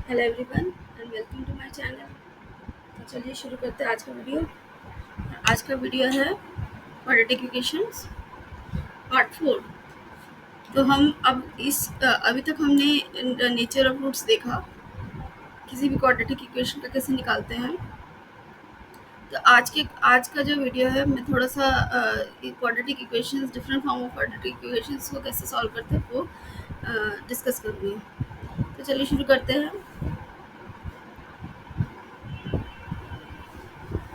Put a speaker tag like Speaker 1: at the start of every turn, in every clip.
Speaker 1: Hello everyone and welcome to my channel. तो चलिए शुरू करते हैं आज का वीडियो। आज का वीडियो है क्वाड्रेटिक इक्वेशंस पार्ट 4। तो हम अब अभी तक हमने नेचर ऑफ रूट्स देखा, किसी भी क्वाड्रेटिक इक्वेशन का कैसे निकालते हैं। तो आज का जो वीडियो है, मैं थोड़ा सा quadratic equations, different form of quadratic equations को कैसे सॉल्व करते हैं वो डिस्कस करूँगी। तो चलिए शुरू करते हैं।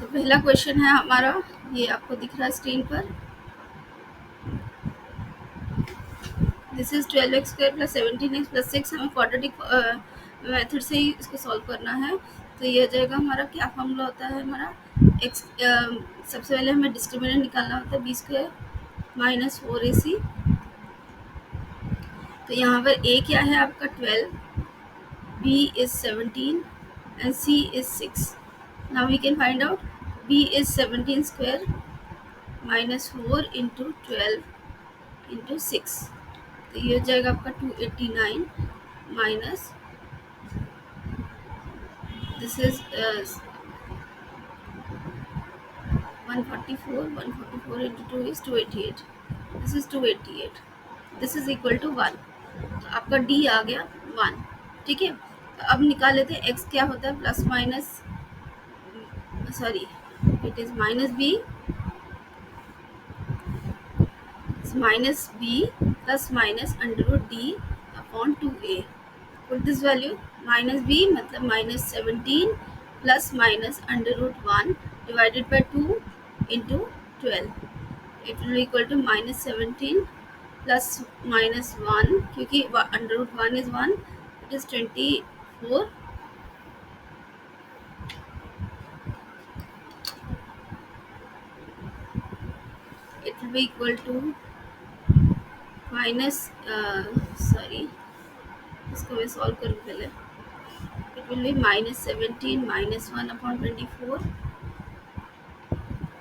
Speaker 1: तो पहला क्वेश्चन है हमारा, ये आपको दिख रहा है स्क्रीन पर। This is 12x square plus 17x plus 6। हमें क्वाड्रेटिक मेथड से ही इसको सॉल्व करना है। तो ये आ जाएगा हमारा, क्या फॉर्मूला होता है हमारा x। सबसे पहले हमें डिस्क्रिमिनेंट निकालना होता है बी स्क्वायर माइनस 4ac। तो यहाँ पर a क्या है आपका 12, b is 17 and c is 6। Now we can find out b is 17 square minus 4 into 12 into 6। तो ये हो जाएगा आपका 289 minus this is 144 into 2 is 288। This is 288। This is equal to 1। तो आपका डी आ गया 1। ठीक है, तो अब निकाल लेते हैं एक्स क्या होता है। Plus minus sorry it is minus b plus minus under root D upon 2a। Put this value minus b मतलब minus 17 plus minus under root 1 divided by 2 into 12। It will equal to minus 17 plus minus 1, क्योंकि under root 1 is 1, it is 24। It will be equal to minus sorry इसको मैं solve करूँ पहले। It will be minus 17 minus 1 upon 24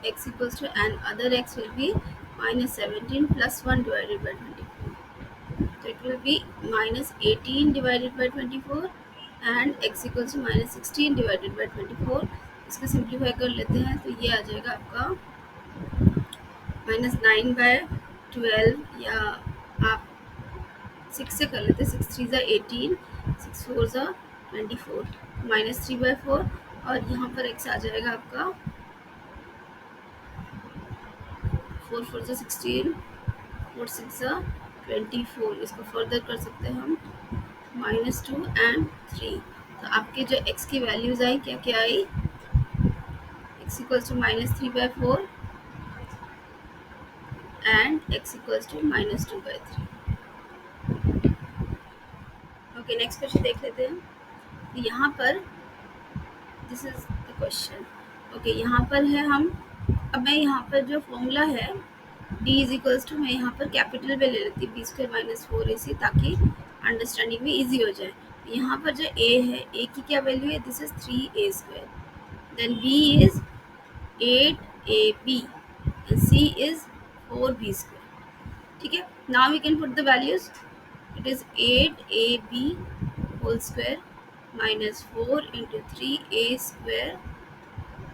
Speaker 1: x equals to, and other x will be minus 17 plus 1 divided by 24. So it will be minus 18 divided by 24 and x equals to minus 16 divided by 24. इसको simplify कर लेते हैं तो ये आ जाएगा आपका minus 9 bye 12, या आप 6 से कर लेते हैं। 6 3 ज़ा 18, 6 4 ज़ा 24, माइनस 3 बाय 4, और यहाँ पर x आ जाएगा आपका 4 4 ज़ा 16, 4 6 ज़ा 24। इसको फर्दर कर सकते हैं हम -2 and 3। तो आपके जो x की वैल्यूज आई, क्या क्या आई, x equals to -3/4 and x equals to -2/3। Okay, next question देख लेते हैं। तो यहाँ पर this is the question. Okay, यहाँ पर है हम, अब मैं यहाँ पर जो फॉर्मूला है d इज इक्वल्स टू, मैं यहाँ पर कैपिटल में ले लेती हूँ b² - 4ac, ताकि अंडरस्टैंडिंग में इजी हो जाए। यहाँ पर जो a है, a की क्या वैल्यू है, this is 3a², then b is 8ab and c is 4b²। ठीक है, now we can put the values. It is 8ab whole square minus 4 into 3a²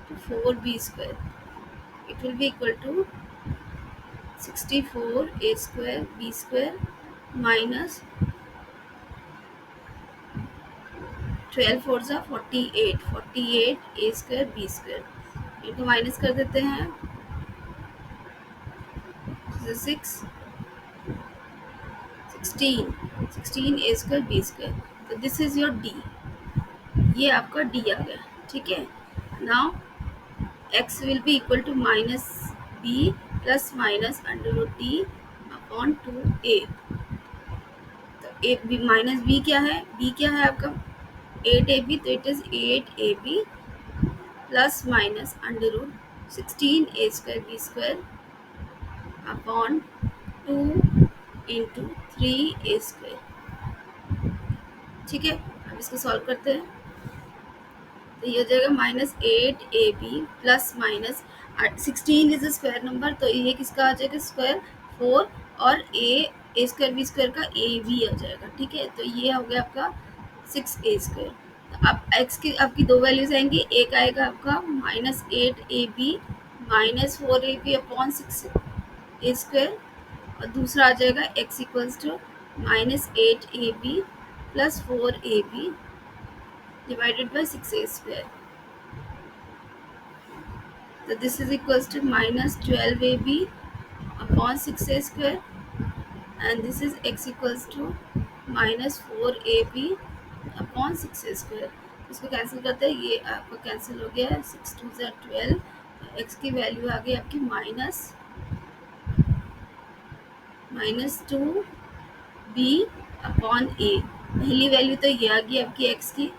Speaker 1: to 4b²। It will be equal to 64a² b² minus 12 4 ज़ा 48 a² b²। इनको minus कर देते हैं, 16 a² b²। तो this is your d, ये आपका d आ गया। ठीक है, now x will be equal to minus b plus minus under root d upon 2a। तो a b माइनस b क्या है, b क्या है आपका 8ab, तो it is 8ab plus minus under root 16a² b² upon 2 into 3a²। ठीक है, अब इसको सॉल्व करते हैं। तो ये हो जाएगा -8ab plus minus 16 is square number, तो ये किसका आ जाएगा स्क्वायर 4, और a² b² का a भी आ जाएगा। ठीक है, तो ये हो गया आपका 6a²। तो अब एक्स की आपकी दो वैल्यूज आएंगी, एक आएगा आपका -8ab -4ab अपॉन 6a² और दूसरा आ जाएगा x equals to -8ab plus 4ab divided by 6a². So this is equals to -12ab upon 6a² and this is x equals to -4ab upon 6a². इसको cancel करते हैं, ये आपका cancel हो गया, 6 2 12. एक्स की वैल्यू आ गई आपकी -2b अपॉन a. पहली वैल्यू तो ये आ गई आपकी एक्स की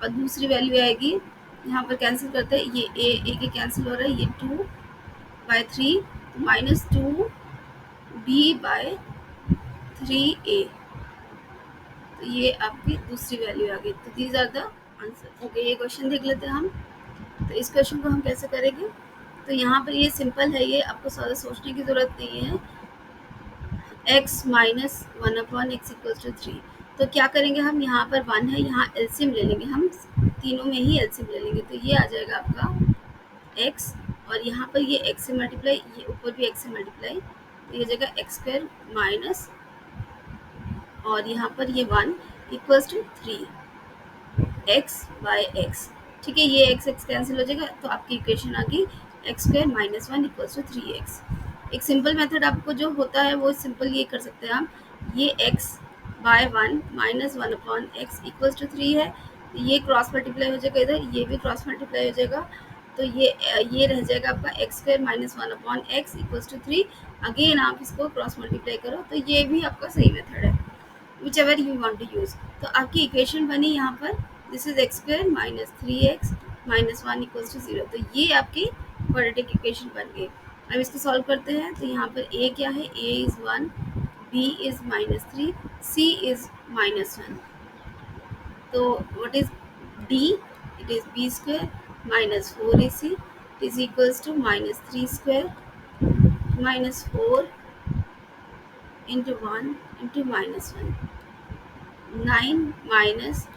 Speaker 1: और दूसरी वैल्यू आएगी, यहाँ पर कैंसिल करते हैं, ये ए के कैंसिल हो रहा है, ये 2/3 -2b/3a. तो ये आपकी दूसरी वैल्यू आ गई. तो these are the answer. Okay, ये क्वेश्चन देख लेते हैं हम. तो इस क्वेश्चन को हम कैसे करेंगे, तो यहाँ पर ये सिंपल है, ये आपको ज़्यादा सोचने की ज़रूरत नहीं है. x - 1 upon x equals to 3. तो क्या करेंगे हम, यहाँ पर 1 है, यहाँ एलसीएम ले लेंगे, हम तीनों में ही एलसीएम ले लेंगे. तो ये आ जाएगा आपका x और यहाँ पर ये x से मल्टीप्लाई, ये ऊपर भी x से मल्टीप्लाई, तो ये जगह x² माइनस और यहाँ पर ये 1 इक्वल्स टू 3x/x. ठीक है, ये x कैंसिल हो जाएगा, तो आपकी इक्वेशन आ गई x² - 1 इक्वल्स टू 3x. एक सिंपल मेथड आपको जो होता है वो सिंपल ये कर सकते हैं हम, ये x/1 -1 upon x equals to 3 है, ये क्रॉस मल्टीप्लाई हो जाएगा, इधर ये भी क्रॉस मल्टीप्लाई हो जाएगा, तो ये रह जाएगा आपका x² - 1 upon x equals to 3. Again आप इसको क्रॉस मल्टीप्लाई करो, तो ये भी आपका सही मेथड है, whichever you want to use. तो आपकी इक्वेशन बनी यहाँ पर, this is x² - 3x - 1 equals to 0. तो ये आपकी क्वाड्रेटिक इक्वेशन बन गई. अब इसको सॉल्व करते हैं. तो यहाँ पर a क्या है, a is 1, b is -3, c is -1. तो what is d, it is b² - 4ac is equals to -3² -4 into 1 into -1.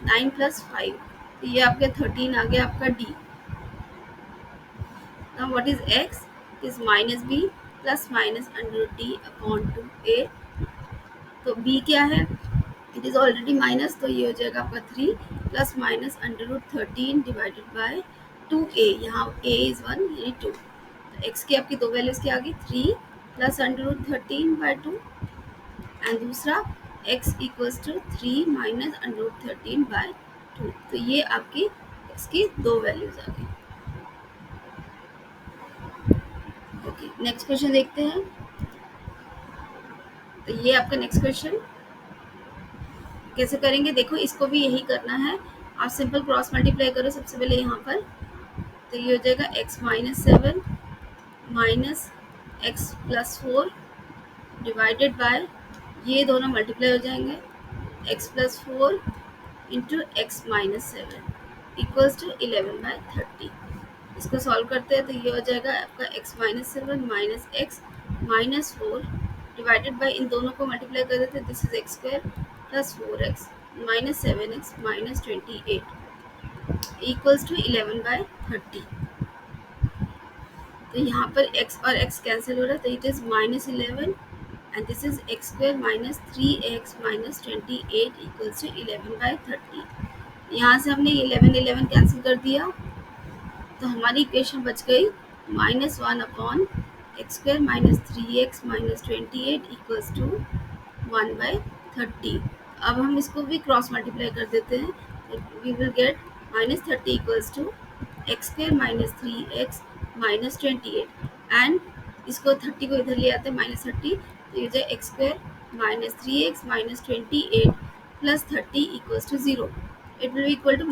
Speaker 1: 9 plus 5, तो ये आपके 13 आ गया आपका d. Now what is x is -b plus minus under d upon 2a. तो b क्या है, it is already minus, तो ये हो जाएगा आपका 3 plus minus √13 divided by 2a. यहाँ a इज़ 1 यानी 2. तो x की आपकी दो वैल्यूज़ क्या आ गई, 3 प्लस √13/2 एंड दूसरा x इक्वल्स टू 3 माइनस √13/2. तो ये आपकी x की दो वैल्यूज़ आ गई. ओके, नेक्स्ट क्वेश्चन देखते हैं. तो ये आपका नेक्स्ट क्वेश्चन कैसे करेंगे, देखो इसको भी यही करना है. आप सिंपल क्रॉस मल्टीप्लाई करो सबसे पहले यहाँ पर, तो ये हो जाएगा x - 7 minus x + 4 divided by, ये दोनों मल्टीप्लाई हो जाएंगे, x + 4 into x - 7 equals to 11/30. इसको सॉल्व करते हैं, तो ये हो जाएगा आपका x - 7 minus x - 4 divided by, इन दोनों को मल्टीप्लाई कर देते हैं, this is x² plus 4x minus 7x minus 28 equals to 11/30. तो यहाँ पर x और x कैंसिल हो रहा है, तो it is -11 and this is x² minus 3x minus 28 equals to 11/30. यहाँ से हमने 11 कैंसिल कर दिया, तो हमारी इक्वेशन बच गई -1 अपॉन x² minus 3x minus 28 equals to 1/30. अब हम इसको भी क्रॉस मल्टीप्लाई कर देते हैं, we will get -30 equals to x² minus 3x minus 28 and इसको 30 को इधर ले आते हैं -30, तो ये जो x² minus 3x minus 28 plus 30 equals to 0. It will be equal to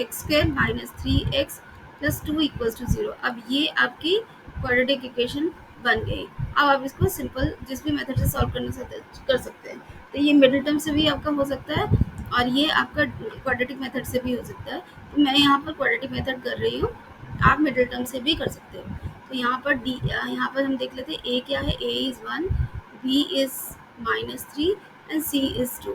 Speaker 1: x² minus 3x plus 2 equals to 0. अब ये आपकी क्वाड्रेटिक इक्वेशन बन गई. अब आप इसको सिंपल जिस भी मेथड से सॉल्व कर सकते हैं. तो ये मिडिल टर्म से भी आपका हो सकता है और ये आपका क्वाड्रेटिक मेथड से भी हो सकता है. तो मैं यहाँ पर क्वाड्रेटिक मेथड कर रही हूँ, आप मिडिल टर्म से भी कर सकते हो. तो यहाँ पर हम देख लेते हैं a क्या है, a is 1, b is -3 and c is 2.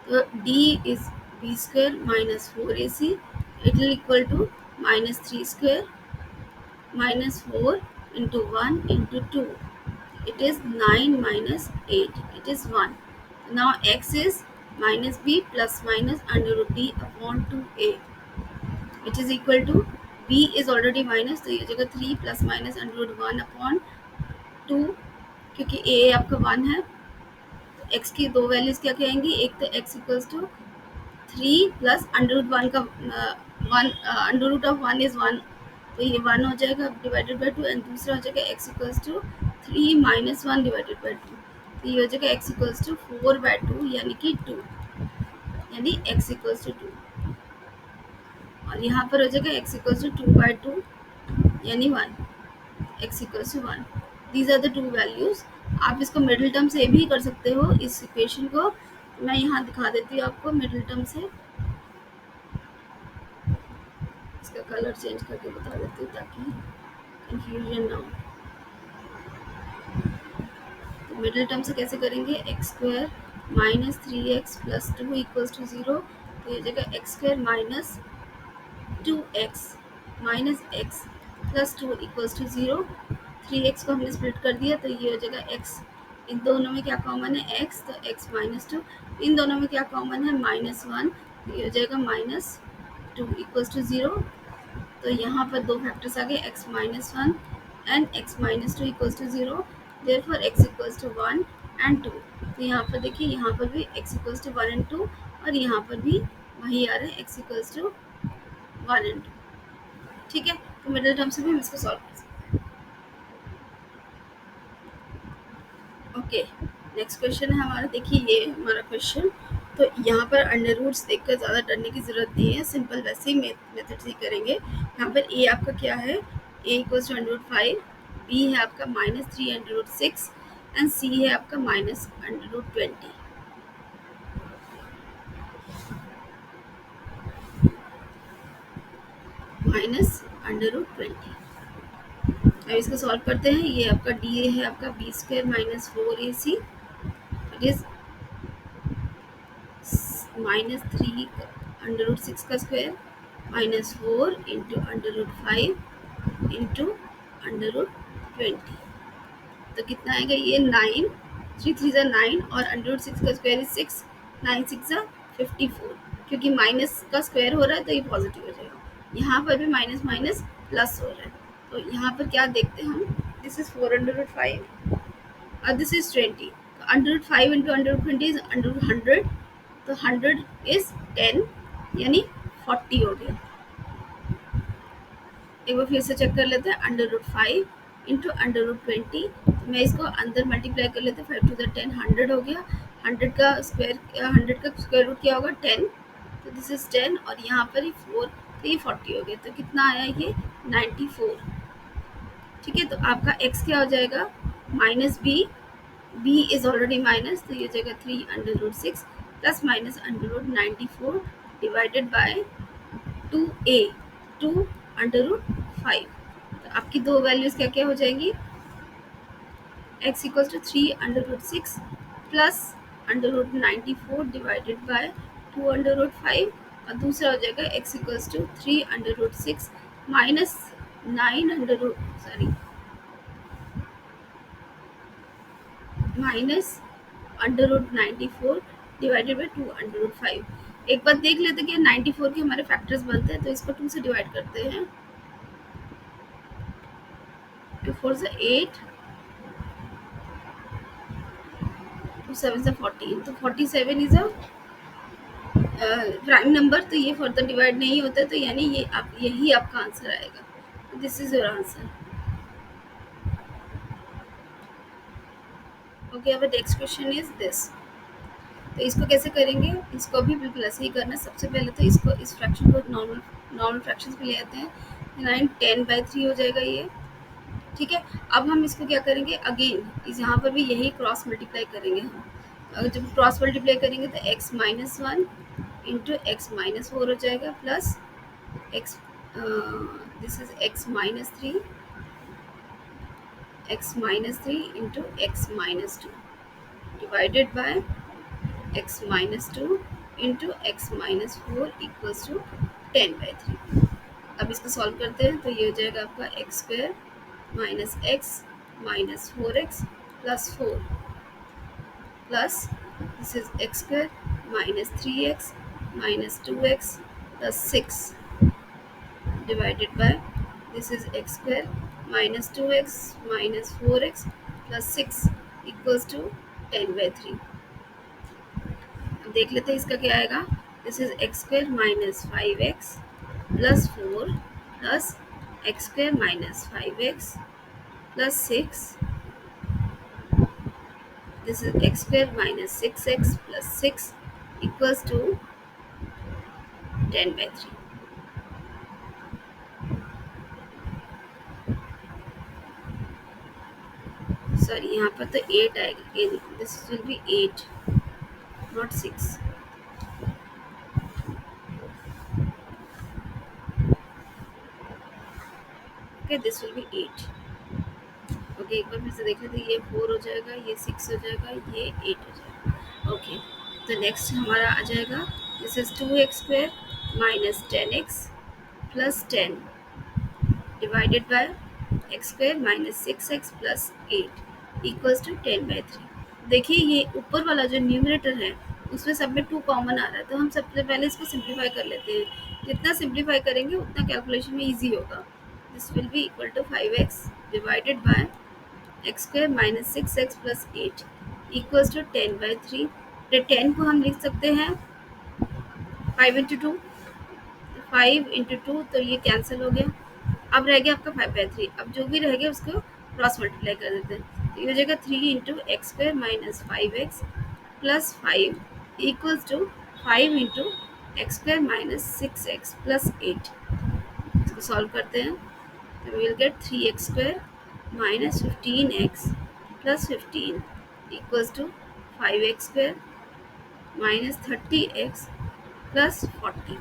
Speaker 1: तो d is b square minus 4ac, it will equal to minus 3 square minus 4 into 1 into 2. It is 9 minus 8. It is 1. Now x is minus b plus minus under root b upon 2a, which is equal to b is already minus, तो ये जगह 3 plus minus under root 1 upon 2, क्योंकि a आपका 1 है। x की दो values क्या कहेंगी, एक तो x equals to 3 plus under root 1 का 1 अंडर रूट ऑफ 1 इज 1, तो ये 1 हो जाएगा डिवाइडेड बाई 2, एंड दूसरा हो जाएगा x equals to 3 minus 1 divided by 2, तो ये हो जाएगा x इक्वल्स टू 4 बाई 2 यानी कि 2, यानी x इक्वल्स टू 2, और यहाँ पर हो जाएगा x इक्वल्स टू 2 बाई 2 यानी 1, x equals to 1। These are the two values. आप इसको मिडिल टर्म से भी कर सकते हो इस इक्वेशन को, मैं यहाँ दिखा देती हूँ आपको मिडिल टर्म से, इसका कलर चेंज करके बता देती हूँ ताकि कंफ्यूजन ना हो। तो मिडिल टर्म से कैसे करेंगे, x square minus 3x plus 2 equals to 0, तो ये जगह x square minus 2x minus x plus 2 equals to 0, 3x को हमने स्प्लिट कर दिया, तो ये हो जाएगा x, इन दोनों में क्या कॉमन है x, तो x माइनस 2, इन दोनों में क्या कॉमन है माइनस 1, तो ये हो जाएगा माइनस 2 इक्वल्स टू 0, तो यहाँ पर दो फैक्टर्स आ गए x minus 1 and x minus 2 equals to 0, therefore x equals to 1 and 2, तो यहाँ पर देखिए यहाँ पर भी x इक्वल्स टू 1 एंड 2, और यहाँ पर भी वही आ रहा है x इक्वल्स टू 1 एंड 2, ठीक है। तो मिडिल टर्म से भी हम इसको सॉल्व कर सकते हैं। ओके, नेक्स्ट क्वेश्चन है हमारा, देखिए ये हमारा क्वेश्चन, तो यहाँ पर अंडर रूट्स देखकर ज़्यादा डरने की ज़रूरत नहीं है, सिंपल वैसे ही मेथड से करेंगे। यहाँ पर a आपका क्या है, a equals to under root 5, b है आपका minus 3 under root 6 and c है आपका minus under root 20। Minus under root 20। अब इसको सॉल्व करते हैं। ये आपका डी है आपका b square minus 4ac, it is minus 3 under root 6 का square minus 4 into under root 5 into under root 20, तो कितना आएगा ये 9, 3 3 ज़ा 9 और अंडर रूट 6 का स्क्वायर इज 6, 9 6 ज़ा 54, क्योंकि माइनस का स्क्वायर हो रहा है तो ये पॉजिटिव हो जाएगा। यहाँ पर भी माइनस माइनस प्लस हो रहा है, तो यहाँ पर क्या देखते हैं हम, दिस इज 4 अंडर रूट 5 और दिस इज 20, तो under root 5 into under root 20 is under root 100, तो 100 इज 10 यानी 40 हो गया। एक बार फिर से चेक कर लेते हैं, under root 5 into under root 20, मैं इसको अंदर मल्टीप्लाई कर लेते हैं, 5 टू द 10 100 हो गया, 100 का स्क्वायर रूट क्या होगा 10, तो दिस इज 10 और यहाँ पर ही 4, तो ये 40 हो गया, तो कितना आया ये 94, ठीक है। तो आपका x क्या हो जाएगा minus b is already minus, तो ये जगह 3 under root 6 plus minus under root 94 divided by 2a 2 under root 5, तो आपकी दो वैल्यूज क्या क्या हो जाएंगी, x equals to 3 under root 6 plus under root 94 divided by 2 under root 5, और दूसरा हो जाएगा x equals to 3 under root 6 minus 9 under root minus under root 94 divided by 2 under root 5। एक बार देख लेते कि 94 के हमारे फैक्टर्स बनते हैं, तो इसको 2 से डिवाइड करते हैं, 2 4 से 8, 2 7 से 14, तो 47 इज अ प्राइम नंबर, तो ये फर्दर डिवाइड नहीं होता, तो यानी ये यही आपका आंसर आएगा, this is your answer. Okay, अब नेक्स्ट क्वेश्चन इज दिस, तो इसको कैसे करेंगे, इसको भी बिल्कुल ऐसे ही करना है। सबसे पहले तो इसको इस फ्रैक्शन को नॉर्मल फ्रैक्शंस में ले आते हैं, 9 10/3 हो जाएगा ये, ठीक है। अब हम इसको क्या करेंगे, अगेन इस यहाँ पर भी यही क्रॉस मल्टीप्लाई करेंगे हम, अगर जब क्रॉस मल्टीप्लाई करेंगे तो x minus 1 into x minus 4 हो जाएगा plus x, this is x minus 3 into x minus 2 divided by x minus 2 into x minus 4 equals to 10/3। अब इसको सॉल्व करते हैं तो ये हो जाएगा आपका x square minus x minus 4x plus 4 plus this is x square minus 3x minus 2x plus 6 divided by this is x square minus 2x minus 4x plus 6 equals to 10/3। अब देख लेते हैं इसका क्या आएगा। This is x square minus 5x plus 4 plus x square minus 5x plus 6 this is x square minus 6x plus 6 equals to 10/3। Sorry यहाँ पर तो 8 आएगा, this will be 8 not 6। Okay this will be 8। Okay एक बार फिर से देख लेते हैं, ये 4 हो जाएगा, ये 6 हो जाएगा, ये 8 हो जाएगा। ओके तो नेक्स्ट हमारा आ जाएगा this is 2x square minus 10x plus 10 divided by x square minus 6x plus 8 equals to 10/3। देखिए ये ऊपर वाला जो न्यूमरेटर है उसमें सब में 2 कॉमन आ रहा है, तो हम सबसे पहले इसको सिंप्लीफाई कर लेते हैं। जितना सिंप्लीफाई करेंगे उतना कैलकुलेशन में इजी होगा। This will be equal to 5x divided by x square minus 6x plus 8 equals to 10/3। 10 को हम लिख सकते हैं 5 इंटू 2, 5 इंटू 2 तो ये कैंसिल हो गया। अब रह गया आपका 5/3। अब जो भी रह गया उसको क्रॉस मल्टीप्लाई कर देते हैं, तो ये हो जाएगा 3 into x square minus 5x plus 5 equals to 5 into x square minus 6x plus 8। इसको सॉल्व करते हैं तो we will get 3x square minus 15x plus 15 equals to 5x square minus 30x plus 40।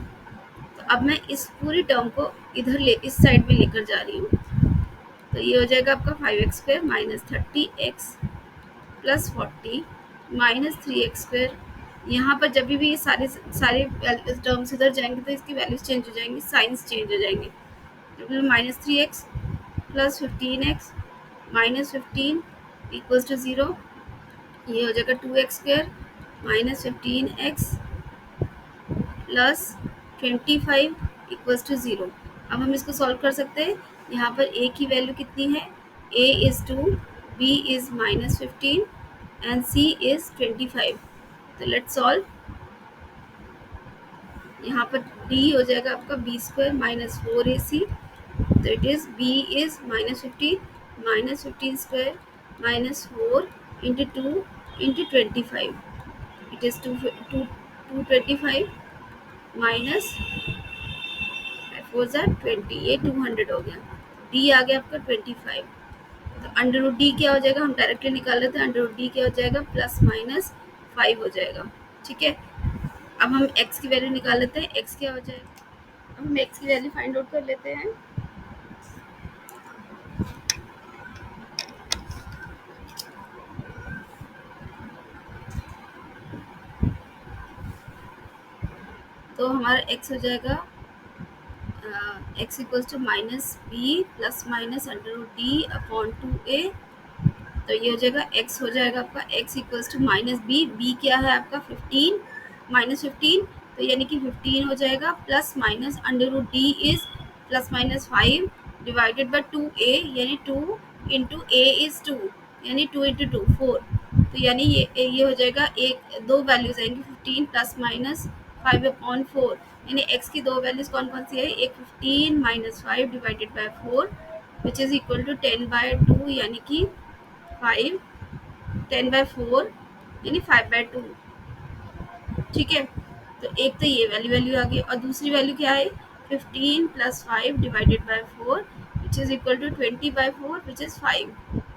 Speaker 1: तो अब मैं इस पूरी टर्म को इधर इस साइड में लेकर जा रही हूँ, तो ये हो जाएगा आपका 5x square minus 30x plus 40 minus 3x square. यहाँ पर जब भी ये सारे सारे टर्म्स इधर जाएंगे तो इसकी वैल्यूज चेंज हो जाएंगी, साइंस चेंज हो जाएंगे। Minus 3x plus 15x minus 15 equals to 0। ये हो जाएगा 2x square minus 15x plus 25 equals to 0। अब हम इसको सॉल्व कर सकते हैं। यहाँ पर a की वैल्यू कितनी है, a is 2, b is minus 15 and c is 25। तो लेट्स सॉल्व। यहाँ पर d हो जाएगा आपका b स्क्वायर माइनस 4ac, तो it is b is minus 15 square minus 4 into 2 into 25, it is 225 minus 4 20, ये 200 हो गया। d आ गया आपका 25, तो अंडर रूट डी क्या हो जाएगा, हम डायरेक्टली निकाल लेते हैं। अंडर रूट डी क्या हो जाएगा, प्लस माइनस 5 हो जाएगा। ठीक है, अब हम x की वैल्यू निकाल लेते हैं। x क्या हो जाएगा, अब हम x की वैल्यू फाइंड आउट कर लेते हैं। तो हमारा x हो जाएगा x equals to minus b plus minus under root D upon 2a। तो ये हो जाएगा x हो जाएगा आपका x equals to minus b क्या है आपका 15 माइनस 15, तो यानी कि 15 हो जाएगा plus minus under root D is plus minus 5 divided by 2a, यानी 2 इंटू a इज 2, यानी 2 इंटू 2 4। तो यानी ये हो जाएगा, एक दो वैल्यूज आएंगी 15 प्लस माइनस 5 अपॉन 4, यानी x की दो वैल्यूज कौन कौन सी है, एक 15 minus 5 divided by 4 which is equal to 10/2, यानी कि 10/4 यानी 5/2। ठीक है, तो एक तो ये वैल्यू आ गई और दूसरी वैल्यू क्या है 15 plus 5 divided by 4 which is equal to 20/4 which is 5।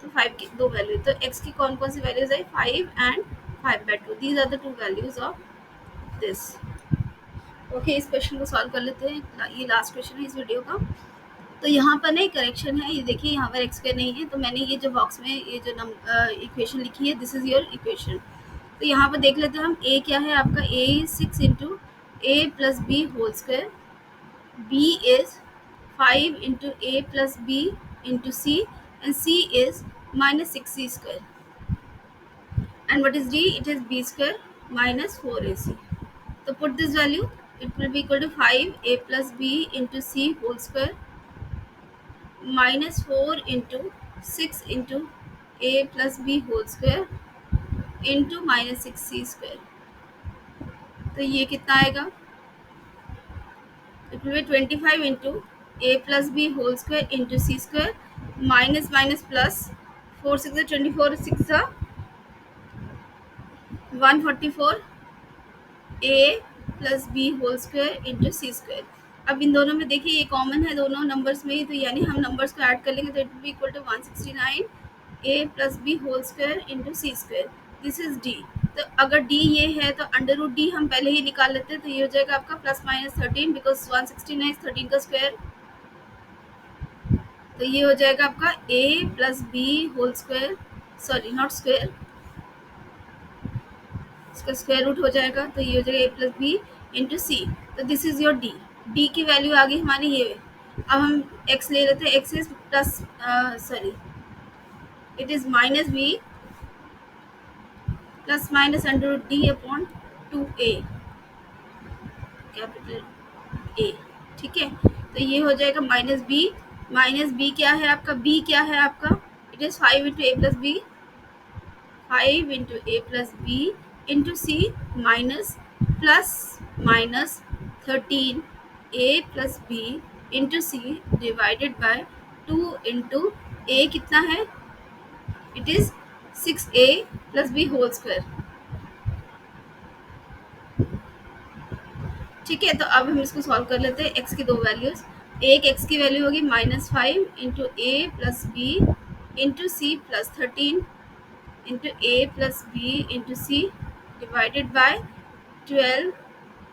Speaker 1: तो 5 की दो वैल्यू, तो x की कौन कौन सी वैल्यूज है 5 and 5/2, these are the two values of this. Okay, इस क्वेश्चन को सॉल्व कर लेते हैं। ये लास्ट क्वेश्चन है इस वीडियो का। तो यहाँ पर ना करेक्शन है, ये देखिए यहाँ पर x स्क्वायर नहीं है, तो मैंने ये जो बॉक्स में ये जो इक्वेशन लिखी है दिस इज योर इक्वेशन। तो यहाँ पर देख लेते हैं हम, ए क्या है आपका, a is 6 into a plus b whole square, b is 5 into a plus b into c, and c is minus 6c square, and what is d, it is b square minus 4ac. So put this value, it will be equal to 5 a plus b into c whole square minus 4 into 6 into a plus b whole square into minus 6c square. तो ये कितना आएगा, it will be 25 into a plus b whole square into c square minus minus plus 4 6 are 24, 6 are 144 a plus b whole square into c square. अब इन दोनों में देखिए ये कॉमन है दोनों नंबर्स में ही, तो यानी हम नंबर्स को ऐड कर लेंगे तो it will be equal to 169 a plus b whole square into c square. This is D. तो अगर डी ये है तो अंडर रूट डी हम पहले ही निकाल लेते हैं, तो ये हो जाएगा आपका प्लस माइनस 13 बिकॉज 169 इज 13 का स्क्वायर. तो ये हो जाएगा आपका a plus b whole square, sorry not square, इसका स्क्वायर रूट हो जाएगा. तो ये हो जाएगा a plus b into c. तो this is your D. D की वैल्यू आ गई हमारी ये. अब हम x ले लेते हैं, x is plus sorry it is minus b plus minus under root D upon 2a capital A. ठीक है, तो ये हो जाएगा माइनस बी क्या है आपका, b क्या है आपका, it is 5 into a plus b, 5 into a plus b into c minus plus minus 13 a plus b into c divided by 2 into a कितना है, it is 6a plus b whole square. ठीक है, तो अब हम इसको solve कर लेते हैं. x की दो वैल्यूज, एक x की वैल्यू होगी -5 into a plus b into c plus 13 into a plus b into c divided by 12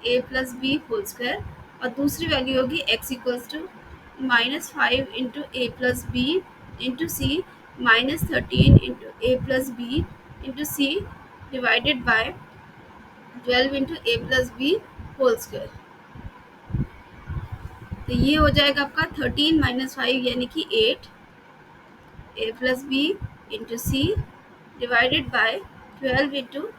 Speaker 1: a plus b whole square. और दूसरी वैल्यू होगी x equals to -5 into a plus b into c -13 into a plus b into c divided by 12 into a plus b whole square. तो ये हो जाएगा आपका 13 minus 5 यानी कि 8 a plus b into c divided by 12 into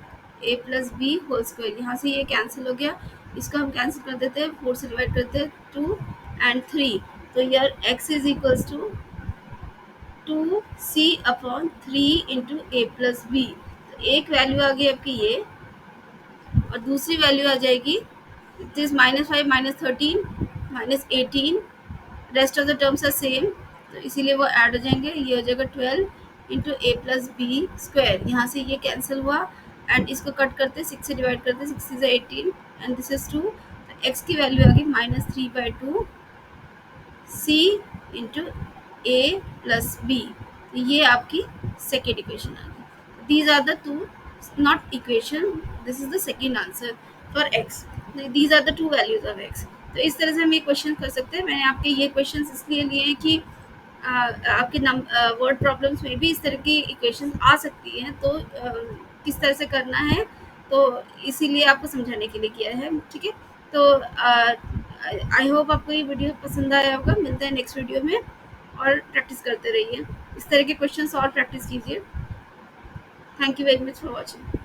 Speaker 1: a plus b whole square. यहाँ से ये कैंसिल हो गया, इसको हम कैंसिल कर देते हैं, 4 से डिवाइड करते हैं 2 एंड 3. तो यार x is equals to 2c upon 3 into a plus b. तो एक वैल्यू आ गई आपकी ये, और दूसरी वैल्यू आ जाएगी it is -5 -13 -18, rest of the terms are same, तो इसीलिए वो ऐड हो जाएंगे. ये हो जाएगा 12 into a plus B square. यहाँ से ये कैंसिल हुआ एंड इसको कट करते 6 से डिवाइड करते, 6 इज 18 एंड दिस इज 2. तो एक्स की वैल्यू आ गई -3/2 c into a plus b. ये आपकी सेकेंड इक्वेशन आ गई. These are the two, not equation, this is the second answer for x. These are the two values of x. तो इस तरह से हम ये क्वेश्चन कर सकते हैं. मैंने आपके ये क्वेश्चन इसलिए लिए हैं कि आपके वर्ड प्रॉब्लम्स में भी इस तरह की इक्वेशन आ सकती हैं, तो किस तरह से करना है, तो इसीलिए आपको समझाने के लिए किया है. ठीक है, तो आई होप आपको ये वीडियो पसंद आया होगा. मिलते हैं नेक्स्ट वीडियो में, और प्रैक्टिस करते रहिए, इस तरह के क्वेश्चन और प्रैक्टिस कीजिए. Thank you very much for watching.